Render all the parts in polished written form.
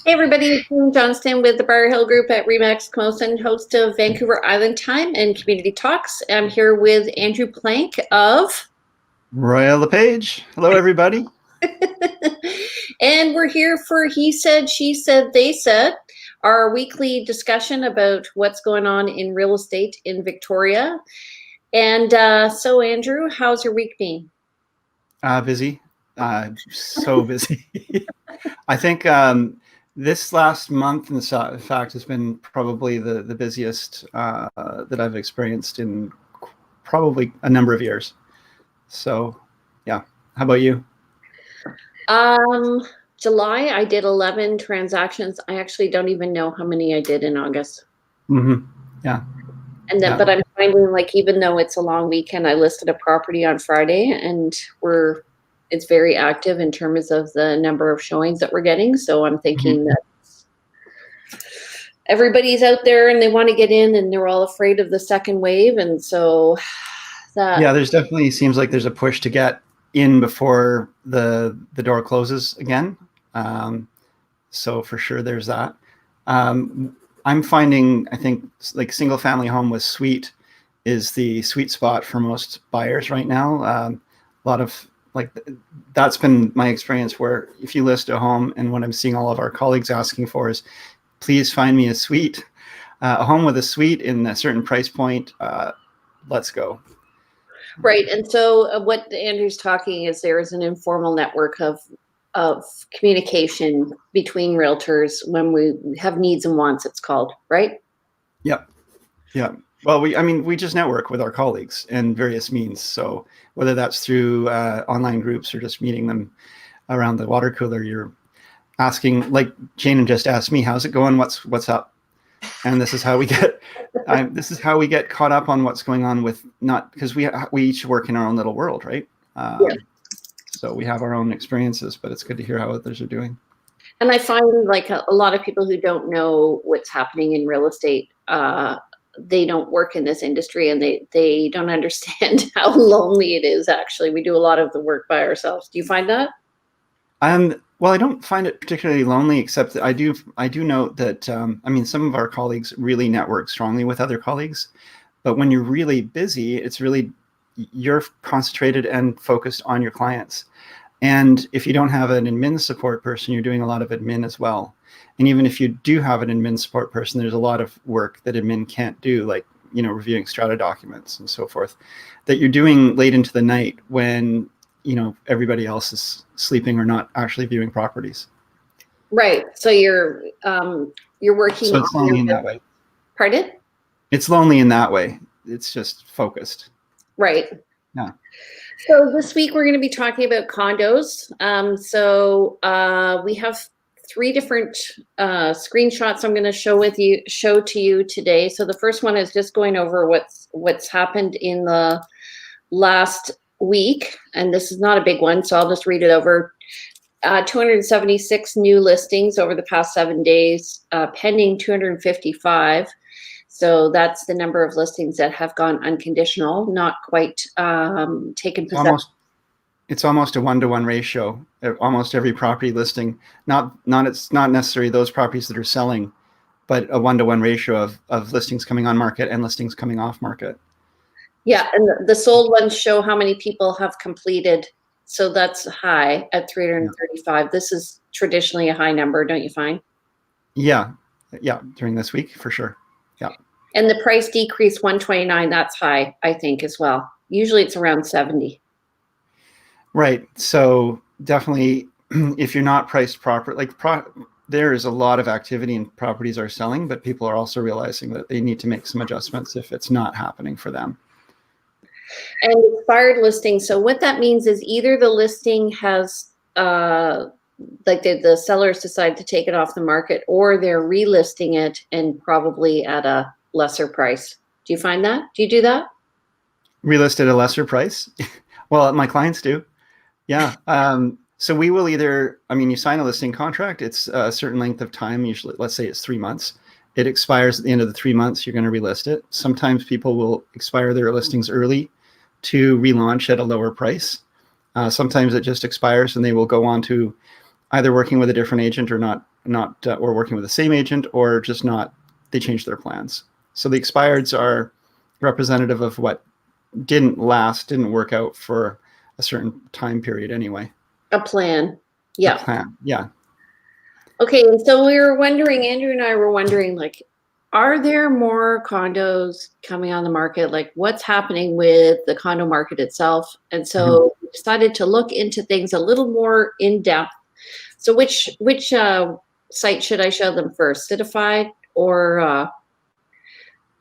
Hey everybody, it's Jane Johnston with the Briar Hill Group at Remax Camosun, host of Vancouver Island Time and Community Talks. I'm here with Andrew Plank of Royal LePage. Hello, everybody. and we're here for He Said, She Said, They Said, our weekly discussion about what's going on in real estate in Victoria. And so Andrew, how's your week been? Busy. So busy. I think this last month, in fact, has been probably the busiest that I've experienced in probably a number of years. So, yeah. How about you? Um, July, I did 11 transactions. I actually don't even know how many I did in August. Mm-hmm. Yeah. And then, Yeah. but I'm finding like even though it's a long weekend, I listed a property on Friday, and it's very active in terms of the number of showings that we're getting. So I'm thinking Mm-hmm. that everybody's out there and they want to get in, and they're all afraid of the second wave, and so that Yeah, there's definitely seems like there's a push to get in before the door closes again. Um, so for sure, there's that. Um, I'm finding, I think, like single family home with suite is the sweet spot for most buyers right now. A lot of like that's been my experience where if you list a home, and what I'm seeing all of our colleagues asking for is, please find me a suite, a home with a suite in a certain price point. Let's go. right. And so what Andrew's talking is there is an informal network of communication between realtors when we have needs and wants. It's called, right? Yep. Yeah. Well, we just network with our colleagues in various means. So whether that's through online groups or just meeting them around the water cooler, you're asking, like Jane just asked me, how's it going? What's up? And this is how we get, this is how we get caught up on what's going on with not because we each work in our own little world, right? Yeah. So we have our own experiences, but it's good to hear how others are doing. And I find like a lot of people who don't know what's happening in real estate, they don't work in this industry, and they don't understand how lonely it is. Actually, we do a lot of the work by ourselves. Do you find that? Well, I don't find it particularly lonely, except that I do note that some of our colleagues really network strongly with other colleagues, but when you're really busy, it's really you're concentrated and focused on your clients. And if you don't have an admin support person, you're doing a lot of admin as well. And even if you do have an admin support person, there's a lot of work that admin can't do, like reviewing strata documents and so forth, that you're doing late into the night when everybody else is sleeping or not actually viewing properties. Right. So you're working So it's on your lonely in that business. way. Pardon? It's lonely in that way. It's just focused. Right. Yeah. So this week we're going to be talking about condos. We have three different screenshots I'm going to show to you today. So the first one is just going over what's happened in the last week, and this is not a big one, so I'll just read it over. 276 new listings over the past 7 days, pending 255. So that's the number of listings that have gone unconditional, not quite taken possession. It's almost a 1-to-1 ratio. Almost every property listing, it's not necessarily those properties that are selling, but a 1-to-1 ratio of listings coming on market and listings coming off market. Yeah, and the sold ones show how many people have completed. So that's high at 335. Yeah. This is traditionally a high number, don't you find? Yeah, during this week for sure. Yeah. And the price decrease 129, that's high, I think, as well. Usually it's around 70. Right. So definitely, if you're not priced proper, there is a lot of activity and properties are selling, but people are also realizing that they need to make some adjustments if it's not happening for them. And expired listing. So what that means is either the listing has, the sellers decide to take it off the market, or they're relisting it and probably at a lesser price. Do you find that? Do you do that? Relist at a lesser price? Well, my clients do. Yeah. So we will either, you sign a listing contract. It's a certain length of time. Usually, let's say it's 3 months. It expires at the end of the 3 months. You're going to relist it. Sometimes people will expire their listings early to relaunch at a lower price. Sometimes it just expires and they will go on to either working with a different agent or not not or working with the same agent, or just not, they changed their plans. So the expireds are representative of what didn't work out for a certain time period anyway. A plan. Yeah. A plan. Yeah. Okay, and so we were wondering, Andrew and I were wondering, like, are there more condos coming on the market? Like, what's happening with the condo market itself? And so we decided to look into things a little more in depth. So which site should I show them first? Citified or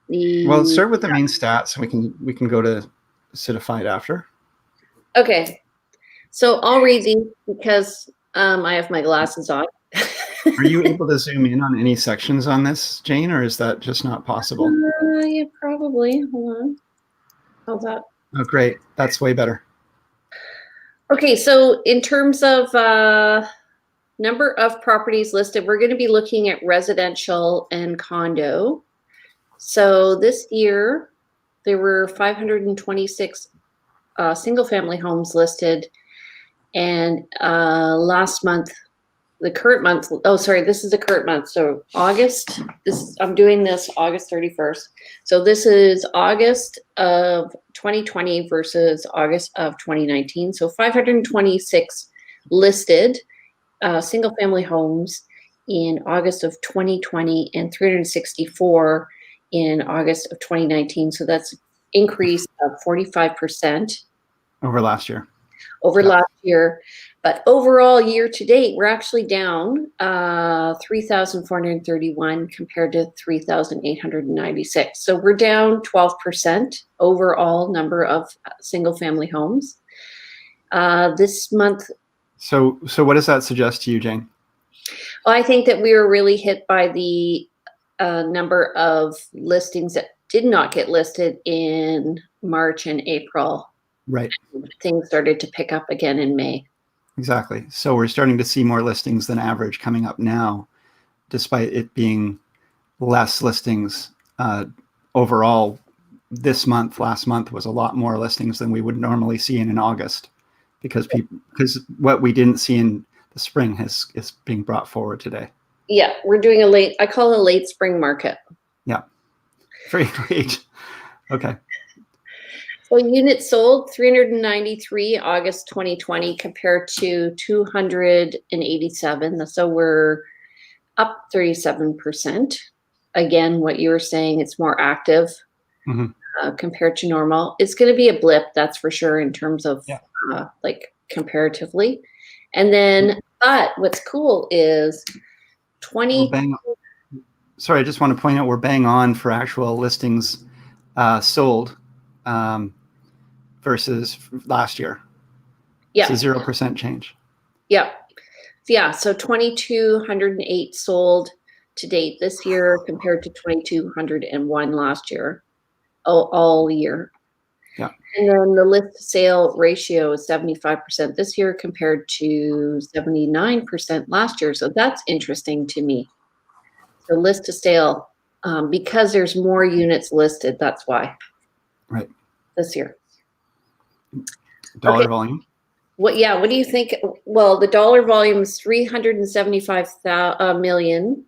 the? Well, let's start with the main stats, and we can go to Citified after. Okay, so I'll read these because I have my glasses on. Are you able to zoom in on any sections on this, Jane, or is that just not possible? Yeah, probably. Hold on. How's that? Oh, great. That's way better. Okay, so in terms of number of properties listed, we're going to be looking at residential and condo. So this year, there were 526 single-family homes listed, and last month, the current month, this is the current month, so August, I'm doing this August 31st. So this is August of 2020 versus August of 2019. So 526 listed single-family homes in August of 2020 and 364 in August of 2019. So that's increase of 45%. Over last year. Last year. But overall, year to date, we're actually down 3,431 compared to 3,896. So we're down 12% overall number of single-family homes. This month. So what does that suggest to you, Jane? Well, I think that we were really hit by the number of listings that did not get listed in March and April. Right. Things started to pick up again in May. Exactly. So we're starting to see more listings than average coming up now, despite it being less listings overall. Last month was a lot more listings than we would normally see in August, because what we didn't see in the spring is being brought forward today. Yeah, we're doing I call it a late spring market. Yeah, very late. Okay. So units sold 393 August 2020 compared to 287. So we're up 37%. Again, what you were saying, it's more active compared to normal. It's going to be a blip, that's for sure, in terms of like comparatively. And then, but what's cool is 20. Sorry, I just want to point out we're bang on for actual listings sold. Versus last year. Yeah. It's a 0% change. Yeah. Yeah. So 2,208 sold to date this year compared to 2,201 last year, all year. Yeah. And then the list to sale ratio is 75% this year compared to 79% last year. So that's interesting to me. So list to sale, because there's more units listed, that's why. Right. This year. Dollar volume. What do you think? Well, the dollar volume is 375 million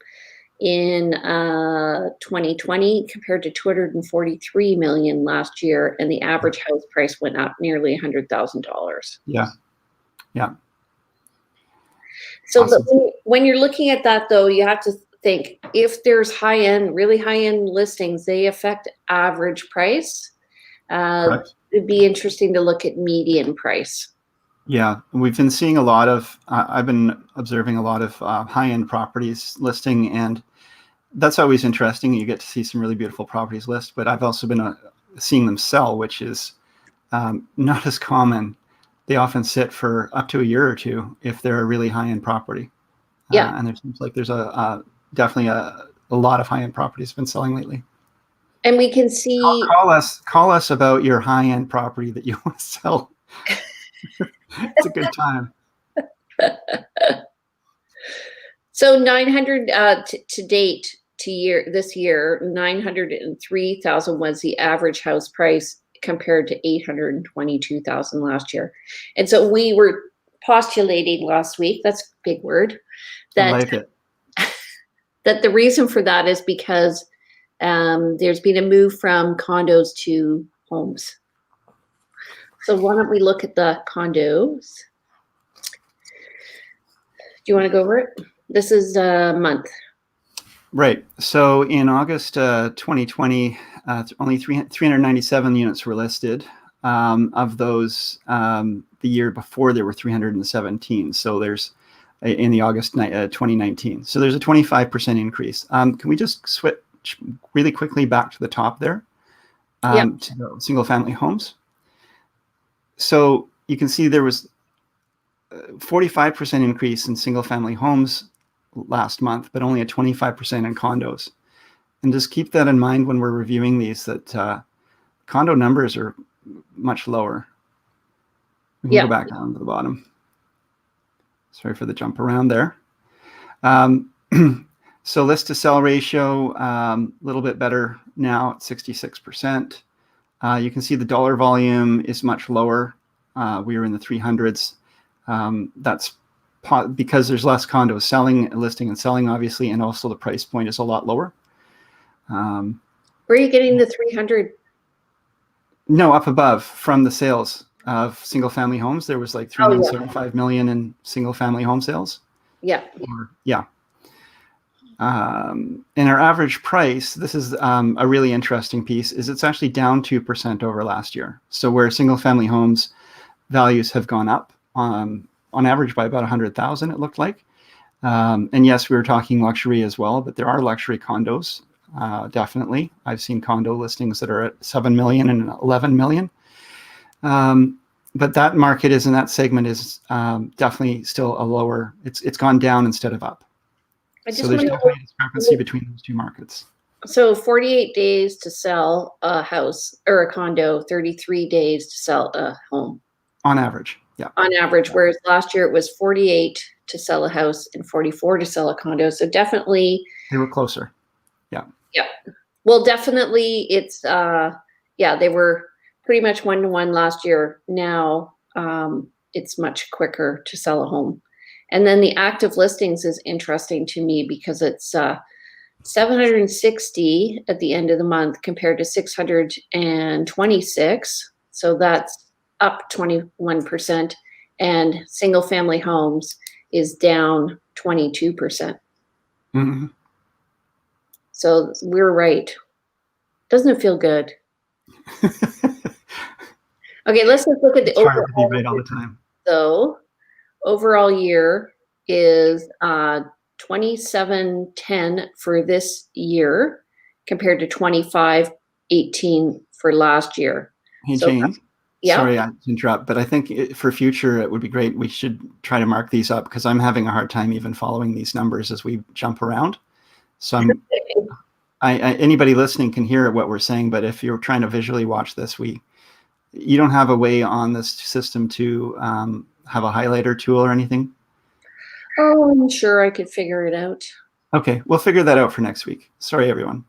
in 2020 compared to 243 million last year, and the average house price went up nearly $100,000. Yeah. Yeah. So awesome. when you're looking at that, though, you have to think, if there's really high-end listings, they affect average price. It'd be interesting to look at median price. Yeah, we've been seeing a lot of, I've been observing a lot of high-end properties listing, and that's always interesting. You get to see some really beautiful properties list, but I've also been seeing them sell, which is not as common. They often sit for up to a year or two if they're a really high-end property. Yeah. And there seems like there's definitely a lot of high-end properties been selling lately. And we can see. Call us about your high-end property that you want to sell. It's a good time. So 900 to date this year, 903,000 was the average house price compared to 822,000 last year. And so we were postulating last week, that's a big word, that I like it. that the reason for that is because there's been a move from condos to homes. So why don't we look at the condos? Do you want to go over it? This is a month. Right. So in August 2020, only 397 units were listed. Of those, the year before there were 317. So there's in the August 2019. So there's a 25% increase. Can we just switch really quickly back to the top there? To the single family homes. So you can see there was 45% increase in single family homes last month, but only a 25% in condos. And just keep that in mind when we're reviewing these, that condo numbers are much lower. We can go back down to the bottom. Sorry for the jump around there. So list to sell ratio, a little bit better now at 66%. You can see the dollar volume is much lower. We were in the 300s. That's because there's less condos selling, listing and selling, obviously, and also the price point is a lot lower. Where are you getting the 300? No, up above from the sales of single family homes. There was like 375 million in single family home sales. Yeah. And our average price, this is a really interesting piece, is it's actually down 2% over last year. So where single family homes values have gone up on average by about 100,000, it looked like. And yes, we were talking luxury as well, but there are luxury condos, definitely. I've seen condo listings that are at 7 million and 11 million. But that market is in that segment is definitely still a lower, it's gone down instead of up. So there's definitely a discrepancy between those two markets. So 48 days to sell a house or a condo, 33 days to sell a home. On average, yeah. On average, whereas last year it was 48 to sell a house and 44 to sell a condo. So definitely. They were closer, yeah. Yeah. Well, definitely it's, they were pretty much 1-to-1 last year. Now it's much quicker to sell a home. And then the active listings is interesting to me because it's 760 at the end of the month compared to 626. So that's up 21%. And single family homes is down 22%. Mm-hmm. So we're right. Doesn't it feel good? Okay, let's just look at the overall. It's hard to be right all the time. So overall year is 2710 for this year compared to 2518 for last year. Hey, so, Jane. Sorry to interrupt, but I think for future it would be great. We should try to mark these up because I'm having a hard time even following these numbers as we jump around. So anybody listening can hear what we're saying, but if you're trying to visually watch this, you don't have a way on this system to have a highlighter tool or anything? Oh, I'm sure I could figure it out. Okay, we'll figure that out for next week. Sorry, everyone.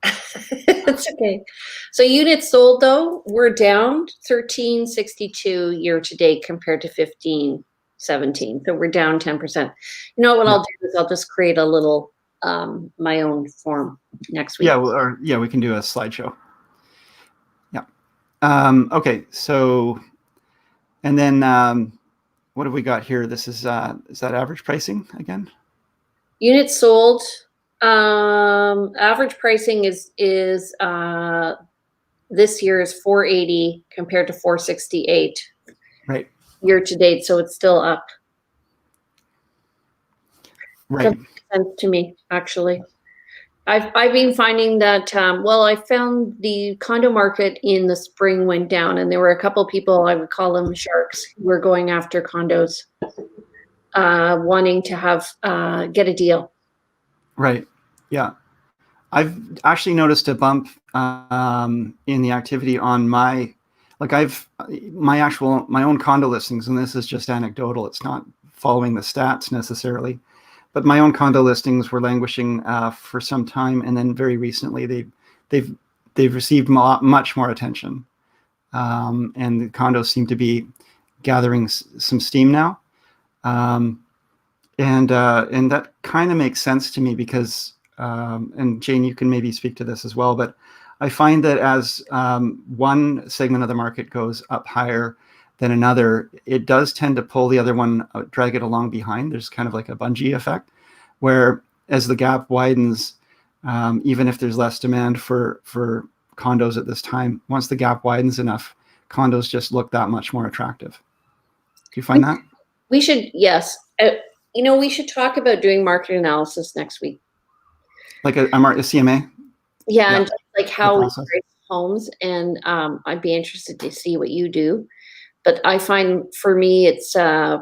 It's okay. So units sold, though, we're down 1362 year to date compared to 1517. So we're down 10%. You know what I'll do is I'll just create a little my own form next week. Yeah, we can do a slideshow. Yeah. Okay, so and then what have we got here? This is that average pricing again? Units sold. Average pricing is this year is 480 compared to 468. Right. Year to date, so it's still up. Right. That makes sense to me, actually. I've been finding that I found the condo market in the spring went down, and there were a couple people, I would call them sharks, who were going after condos, wanting to have get a deal. Right. Yeah. I've actually noticed a bump in the activity on my own condo listings, and this is just anecdotal. It's not following the stats necessarily, but my own condo listings were languishing for some time, and then very recently they've received much more attention, and the condos seem to be gathering some steam now. And that kind of makes sense to me because, and Jane, you can maybe speak to this as well, but I find that as one segment of the market goes up higher than another, it does tend to pull the other one, drag it along behind. There's kind of like a bungee effect, where as the gap widens, even if there's less demand for condos at this time, once the gap widens enough, condos just look that much more attractive. Do you find that? We should, yes. We should talk about doing market analysis next week. Like a CMA? Yeah, and just like how we process. price homes, and I'd be interested to see what you do. But I find for me, it's I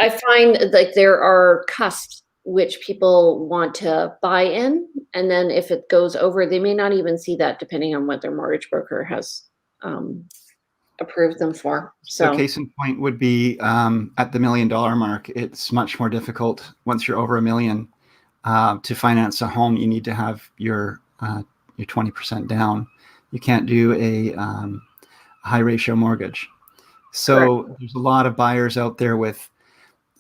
find like there are cusps which people want to buy in, and then if it goes over, they may not even see that, depending on what their mortgage broker has approved them for. So case in point would be at the $1 million mark, it's much more difficult once you're over $1 million to finance a home. You need to have your 20% down. You can't do a high ratio mortgage. So correct. There's a lot of buyers out there with,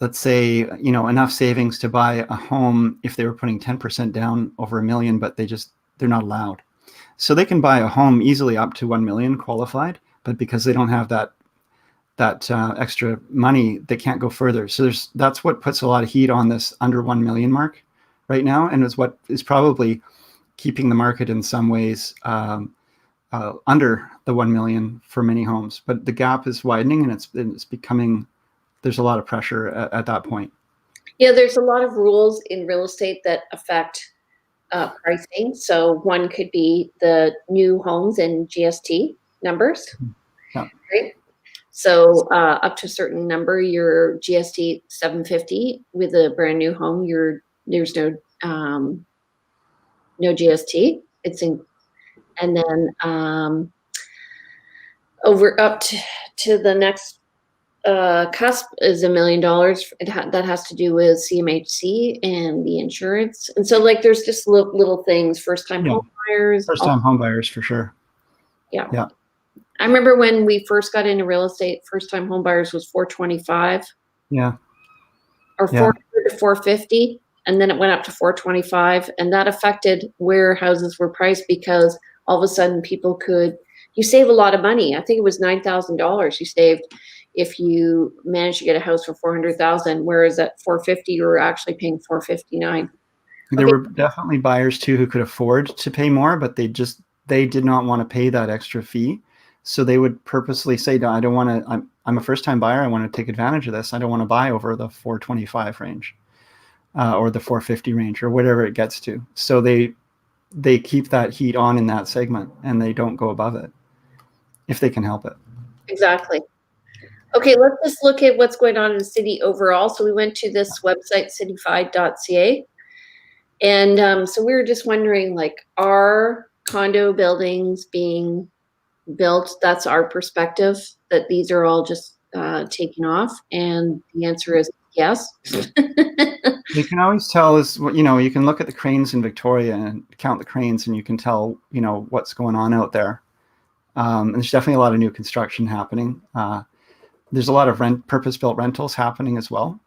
let's say, enough savings to buy a home if they were putting 10% down over $1 million, but they're not allowed. So they can buy a home easily up to 1 million qualified, but because they don't have that extra money, they can't go further. So that's what puts a lot of heat on this under 1 million mark right now, and is what is probably keeping the market in some ways under the 1 million for many homes. But the gap is widening, and it's becoming, there's a lot of pressure at that point. Yeah, there's a lot of rules in real estate that affect pricing. So one could be the new homes and GST numbers. Yeah. Right? So up to a certain number, your GST 750 with a brand new home, there's no GST. And then over up to the next cusp is $1 million. That has to do with CMHC and the insurance. And so there's just little things, first-time home buyers. First-time home buyers for sure. Yeah. Yeah. I remember when we first got into real estate, first-time home buyers was 425. Yeah. Or 400 to 450. And then it went up to 425. And that affected where houses were priced, because all of a sudden you save a lot of money. I think it was $9,000 you saved if you managed to get a house for $400,000, whereas at 450 you were actually paying 459. There were definitely buyers too who could afford to pay more, but they did not want to pay that extra fee. So they would purposely say, no, I don't want to, I'm a first-time buyer. I want to take advantage of this. I don't want to buy over the 425 range or the 450 range or whatever it gets to. So they keep that heat on in that segment, and they don't go above it if they can help it. Exactly. Okay, let's just look at what's going on in the city overall. So we went to this website, cityfied.ca. And so we were just wondering, are condo buildings being built? That's our perspective, that these are all just taken off. And the answer is yes. You can always tell you can look at the cranes in Victoria and count the cranes, and you can tell, what's going on out there. And there's definitely a lot of new construction happening. There's a lot of purpose-built rentals happening as well,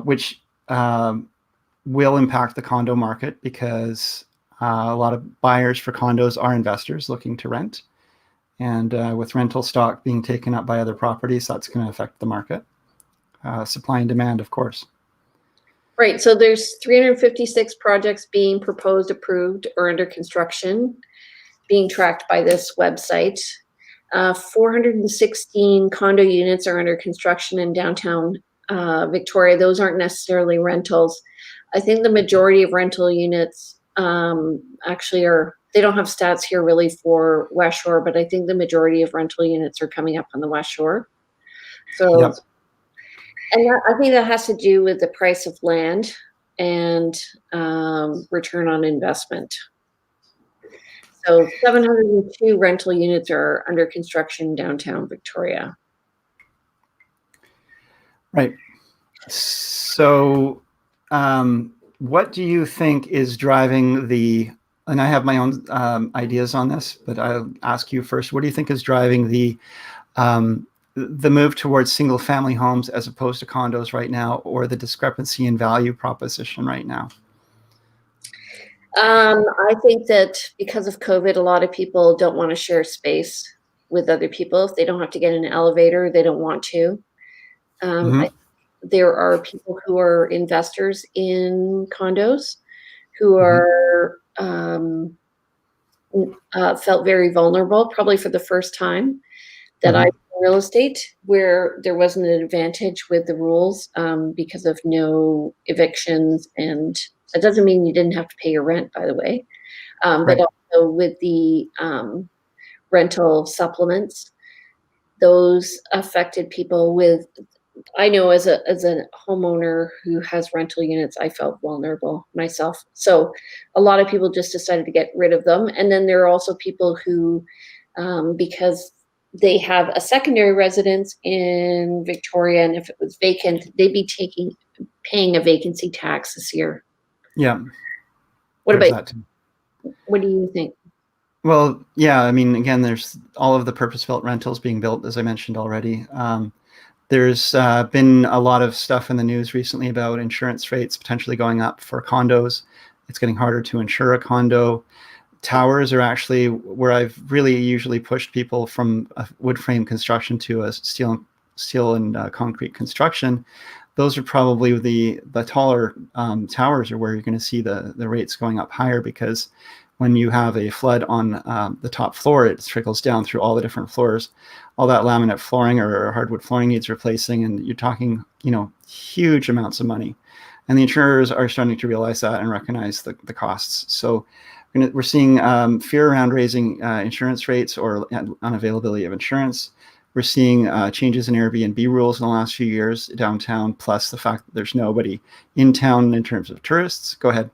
which will impact the condo market, because a lot of buyers for condos are investors looking to rent. And with rental stock being taken up by other properties, that's going to affect the market. Supply and demand, of course. Right. So there's 356 projects being proposed, approved, or under construction, being tracked by this website. 416 condo units are under construction in downtown Victoria. Those aren't necessarily rentals. I think the majority of rental units actually they don't have stats here really for West Shore, but I think the majority of rental units are coming up on the West Shore. So, yep. And I think that has to do with the price of land and return on investment. So 702 rental units are under construction in downtown Victoria. Right. So what do you think is driving and I have my own ideas on this, but I'll ask you first, what do you think is driving the The move towards single family homes as opposed to condos right now, or the discrepancy in value proposition right now? I think that because of COVID, a lot of people don't want to share space with other people. If they don't have to get in an elevator, they don't want to. Mm-hmm. There are people who are investors in condos who Mm-hmm. are felt very vulnerable, probably for the first time that I Mm-hmm. real estate, where there wasn't an advantage with the rules because of no evictions, and that doesn't mean you didn't have to pay your rent, by the way. But Right. also with the rental supplements, those affected people with. I know as a homeowner who has rental units, I felt vulnerable myself. So a lot of people just decided to get rid of them. And then there are also people who, because they have a secondary residence in Victoria, and if it was vacant, they'd be paying a vacancy tax this year. Yeah. What There's about that too. what do you think? Well, yeah. I mean, again, there's all of the purpose-built rentals being built, as I mentioned already. There's been a lot of stuff in the news recently about insurance rates potentially going up for condos. It's getting harder to insure a condo. Towers are actually where I've really usually pushed people from a wood frame construction to a steel and concrete construction. Those are probably the taller towers are where you're going to see the rates going up higher, because when you have a flood on the top floor, it trickles down through all the different floors. All that laminate flooring or hardwood flooring needs replacing, and you're talking, huge amounts of money. And the insurers are starting to realize that and recognize the costs. So we're seeing fear around raising insurance rates or unavailability of insurance. We're seeing changes in Airbnb rules in the last few years downtown, plus the fact that there's nobody in town in terms of tourists. Go ahead.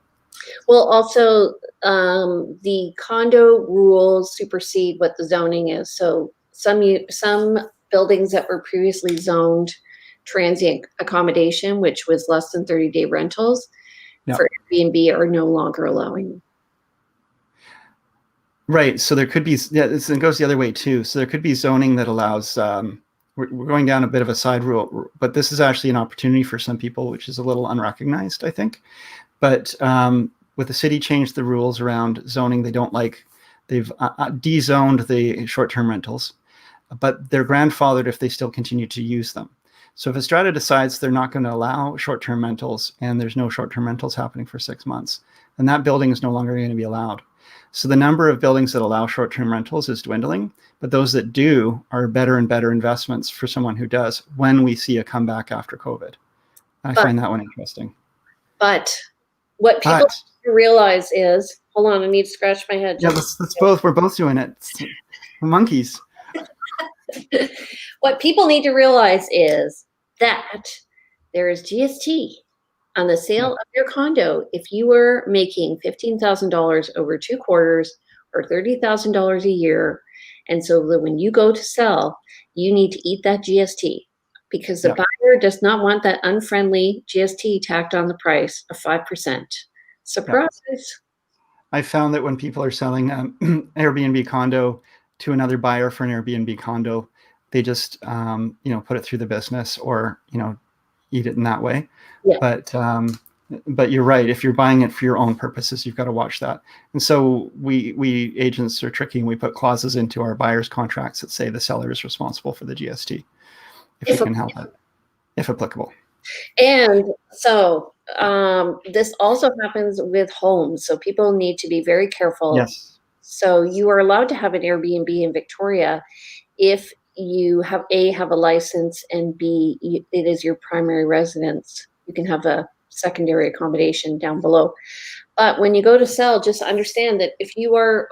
Well, also, the condo rules supersede what the zoning is. So some buildings that were previously zoned transient accommodation, which was less than 30-day rentals, Yeah. for Airbnb are no longer allowing. Right. So there could be, yeah, it goes the other way too. So there could be zoning that allows, we're going down a bit of a side rule, but this is actually an opportunity for some people, which is a little unrecognized, I think. But with the city changed the rules around zoning, they've de-zoned the short-term rentals, but they're grandfathered if they still continue to use them. So if a strata decides they're not going to allow short-term rentals and there's no short-term rentals happening for 6 months, then that building is no longer going to be allowed. So the number of buildings that allow short-term rentals is dwindling, but those that do are better and better investments for someone who does when we see a comeback after COVID. I But find that one interesting. but what people But realize is, hold on, I need to scratch my head. yeah, we're both doing it. We're monkeys. What people need to realize is that there is GST on the Yeah, sale of your condo. If you were making $15,000 over 2 quarters or $30,000 a year, and so that when you go to sell, you need to eat that GST, because the yeah. buyer does not want that unfriendly GST tacked on the price of 5%. Yeah. Surprise. I found that when people are selling Airbnb condo to another buyer for an Airbnb condo, they just put it through the business or eat it in that way. Yeah. But you're right. If you're buying it for your own purposes, you've got to watch that. And so we agents are tricky, and we put clauses into our buyers' contracts that say the seller is responsible for the GST if we If can help it, if applicable. And so this also happens with homes. So people need to be very careful. Yes. So you are allowed to have an Airbnb in Victoria if you have have a license, and it is your primary residence. You can have a secondary accommodation down below. But when you go to sell, just understand that if you are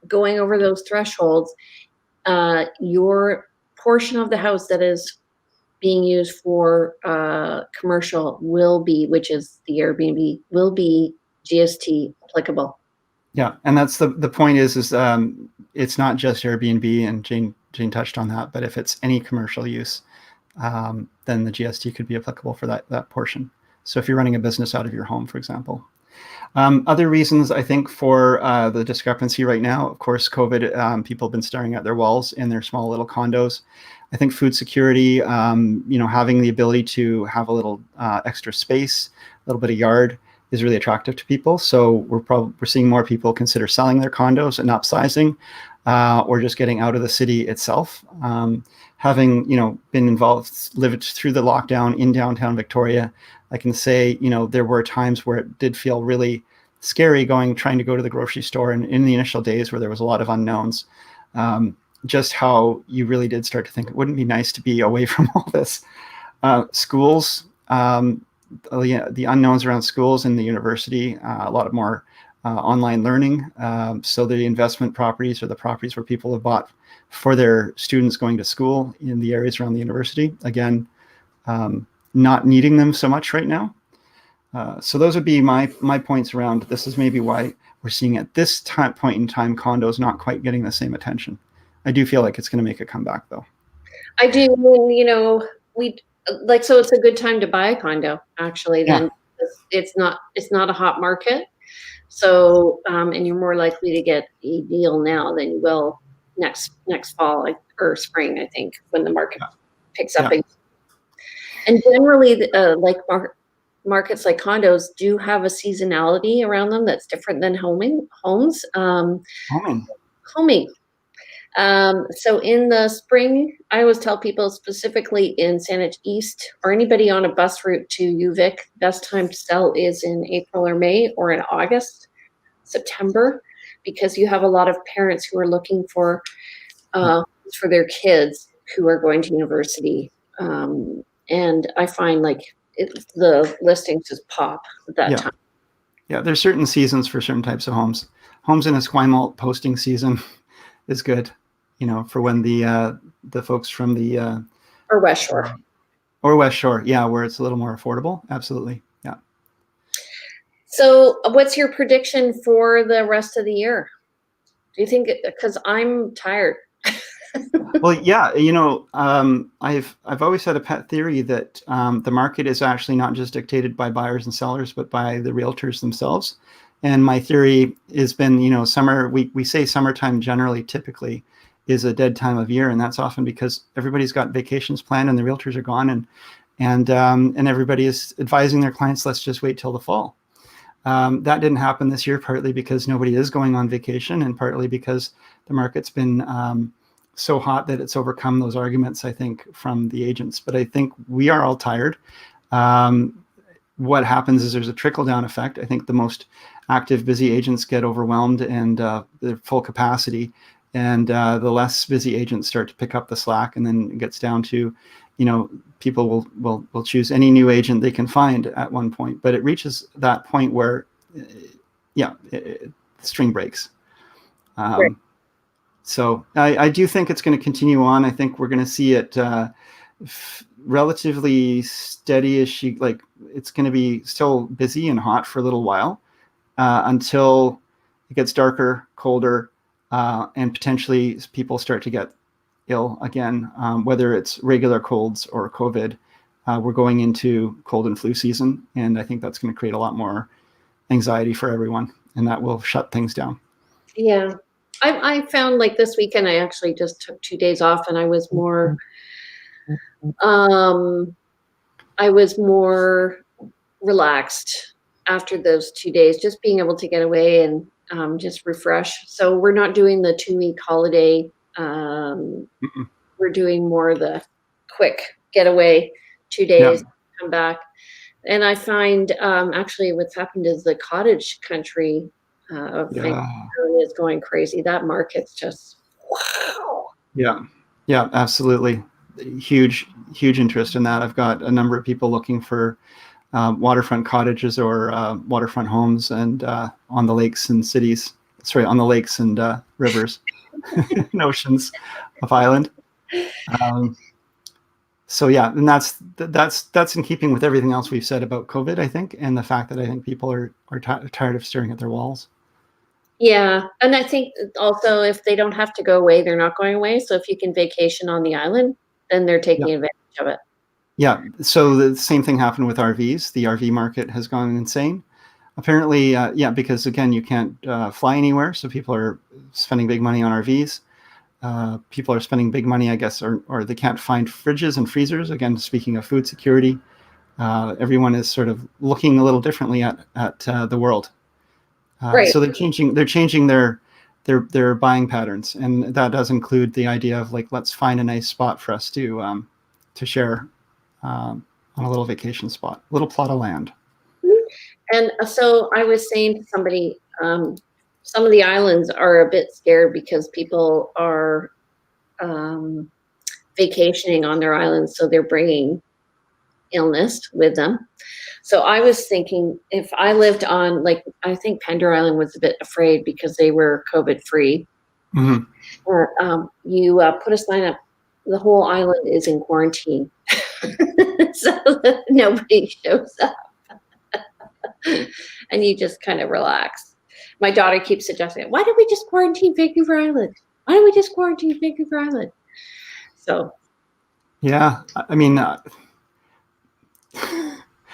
going over those thresholds, your portion of the house that is being used for commercial which is the Airbnb, will be GST applicable. Yeah, and that's the point is it's not just Airbnb, and Jane touched on that, but if it's any commercial use, then the GST could be applicable for that portion. So if you're running a business out of your home, for example. Other reasons, I think, for the discrepancy right now, of course, COVID, people have been staring at their walls in their small little condos. I think food security, having the ability to have a little extra space, a little bit of yard is really attractive to people. So we're seeing more people consider selling their condos and upsizing, or just getting out of the city itself. Having been involved, lived through the lockdown in downtown Victoria, I can say there were times where it did feel really scary trying to go to the grocery store, and in the initial days where there was a lot of unknowns. Just how you really did start to think it wouldn't be nice to be away from all this. Schools, the unknowns around schools and the university, a lot of more online learning. So the investment properties are the properties where people have bought for their students going to school in the areas around the university. Again, not needing them so much right now. So those would be my points around this is maybe why we're seeing at this point in time condos not quite getting the same attention. I do feel like it's going to make a comeback though. I do. So it's a good time to buy a condo actually. Then it's not a hot market. So, and you're more likely to get a deal now than you will next fall or spring, I think, when the market picks up. And generally, markets like condos do have a seasonality around them that's different than homes. Homing. So in the spring, I always tell people, specifically in Saanich East or anybody on a bus route to UVic, best time to sell is in April or May, or in August, September, because you have a lot of parents who are looking for their kids who are going to university. And I find the listings just pop at that time. Yeah, there's certain seasons for certain types of homes. Homes in Esquimalt posting season is good, for when the folks from the or West Shore. Where it's a little more affordable. Absolutely. Yeah. So what's your prediction for the rest of the year? Do you think, because I'm tired. Well, yeah, I've always had a pet theory that the market is actually not just dictated by buyers and sellers, but by the realtors themselves. And my theory has been, summer, we say summertime generally typically is a dead time of year. And that's often because everybody's got vacations planned and the realtors are gone, and everybody is advising their clients, let's just wait till the fall. That didn't happen this year, partly because nobody is going on vacation, and partly because the market's been so hot that it's overcome those arguments, I think, from the agents. But I think we are all tired. What happens is there's a trickle-down effect. I think the most active, busy agents get overwhelmed and they're full capacity, and the less busy agents start to pick up the slack, and then it gets down to, people will choose any new agent they can find at one point. But it reaches that point where, the string breaks. Right. So I do think it's going to continue on. I think we're going to see it relatively steady-ish. It's going to be still busy and hot for a little while until it gets darker, colder, and potentially people start to get ill again, whether it's regular colds or COVID. We're going into cold and flu season, and I think that's going to create a lot more anxiety for everyone, and that will shut things down. Yeah. I found this weekend, I actually just took 2 days off, and I was more relaxed after those 2 days, just being able to get away and just refresh. So we're not doing the 2-week holiday. We're doing more the quick getaway, 2 days, come back. And I find actually what's happened is the Cottage Country is going crazy. That market's just wow. Yeah, absolutely. Huge interest in that. I've got a number of people looking for waterfront cottages or waterfront homes, and on the lakes and rivers and oceans of Island. So yeah, and that's in keeping with everything else we've said about COVID, I think, and the fact that I think people are tired of staring at their walls. Yeah, and I think also if they don't have to go away, they're not going away. So if you can vacation on the island, then they're taking advantage of it. Yeah, so the same thing happened with RVs. The RV market has gone insane. Apparently, yeah, because again, you can't fly anywhere, so people are spending big money on RVs. People are spending big money, I guess, or they can't find fridges and freezers. Again, speaking of food security, everyone is sort of looking a little differently at the world. Right. So they're changing their buying patterns, and that does include the idea of like, let's find a nice spot for us to share on a little vacation spot, a little plot of land. And so I was saying to somebody, some of the islands are a bit scared because people are vacationing on their islands, so they're bringing illness with them. So I was thinking, if I lived on, like, I think Pender Island was a bit afraid because they were COVID free. Mm-hmm. Or you put a sign up, the whole island is in quarantine, so that nobody shows up. And you just kind of relax. My daughter keeps suggesting, why don't we just quarantine Vancouver Island? Why don't we just quarantine Vancouver Island? So, yeah, I mean,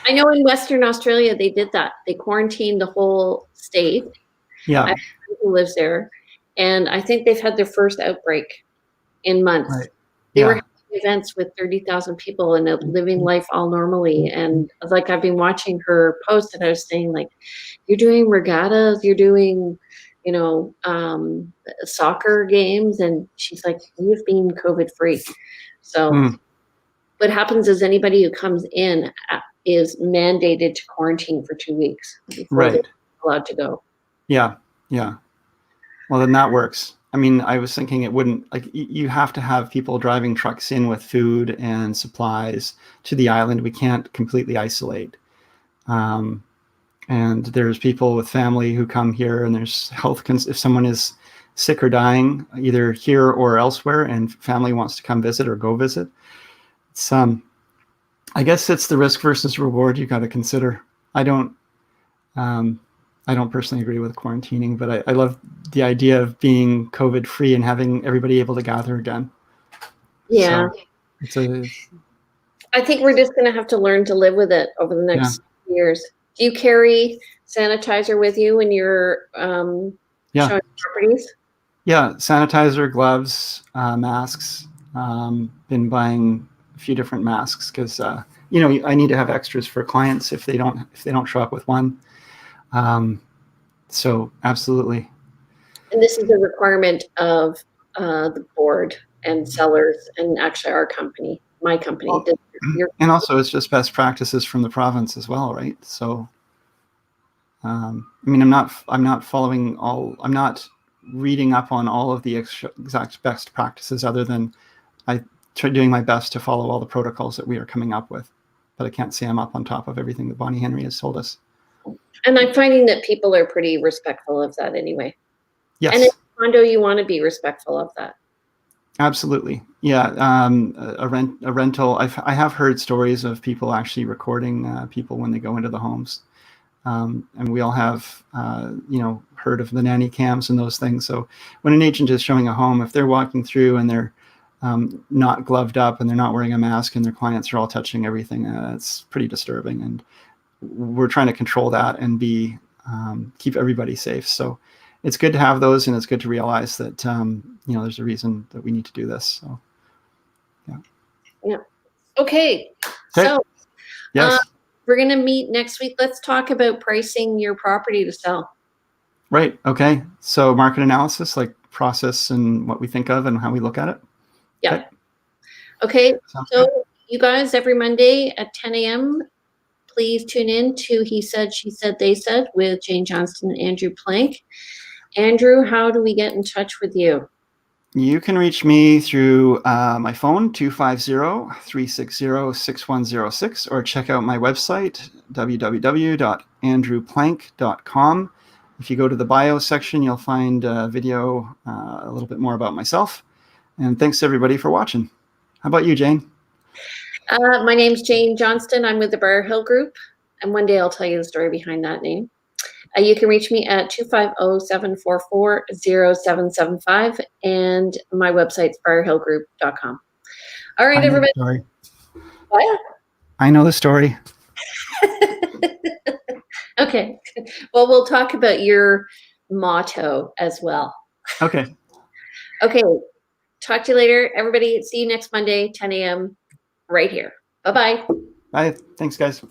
I know in Western Australia they did that. They quarantined the whole state. yeah, I have a friend who lives there, and I think they've had their first outbreak in months. right. They were Yeah, having events with 30,000 people and living life all normally. And like, I've been watching her post, and I was saying, like, you're doing regattas, you're doing, soccer games, and she's like, we've been COVID free. So what happens is anybody who comes in is mandated to quarantine for 2 weeks before right. they're allowed to go. Yeah, yeah. Well, then that works. I mean, I was thinking it wouldn't, like, you have to have people driving trucks in with food and supplies to the island. We can't completely isolate. And there's people with family who come here, and there's if someone is sick or dying, either here or elsewhere, and family wants to come visit or go visit, it's, I guess it's the risk versus reward you got to consider. I don't personally agree with quarantining, but I love the idea of being COVID free and having everybody able to gather again. Yeah. So I think we're just going to have to learn to live with it over the next years. Do you carry sanitizer with you when you're showing properties? Yeah, sanitizer, gloves, masks. Been buying a few different masks because I need to have extras for clients if they don't show up with one. So absolutely. And this is a requirement of the board and sellers, and actually our company, my company. And also, it's just best practices from the province as well, right? So, I mean, I'm not following all. I'm not reading up on all of the exact best practices, other than I try doing my best to follow all the protocols that we are coming up with. But I can't say I'm up on top of everything that Bonnie Henry has told us. And I'm finding that people are pretty respectful of that anyway. Yes. And in a condo, you want to be respectful of that. Absolutely. Yeah. A rental. I have heard stories of people actually recording people when they go into the homes. And we all have, heard of the nanny cams and those things. So when an agent is showing a home, if they're walking through and they're not gloved up and they're not wearing a mask and their clients are all touching everything, it's pretty disturbing. And we're trying to control that and keep everybody safe. So it's good to have those, and it's good to realize that, there's a reason that we need to do this. So, yeah. Yeah. Okay. So, yes. We're going to meet next week. Let's talk about pricing your property to sell. Right. Okay. So market analysis, like process and what we think of and how we look at it. Yeah. Okay. Sounds So good. you guys, every Monday at 10 a.m., please tune in to He Said, She Said, They Said with Jane Johnston and Andrew Plank. Andrew, how do we get in touch with you? You can reach me through my phone, 250-360-6106, or check out my website, www.andrewplank.com. If you go to the bio section, you'll find a video a little bit more about myself. And thanks everybody for watching. How about you, Jane? My name's Jane Johnston. I'm with the Briar Hill Group, and one day I'll tell you the story behind that name. You can reach me at 250-744-0775, and my website's briarhillgroup.com. All right, everybody. I know the story. Okay. Well, we'll talk about your motto as well. Okay. Okay. Talk to you later, everybody. See you next Monday, 10 a.m. right here. Bye-bye. Bye. Thanks, guys.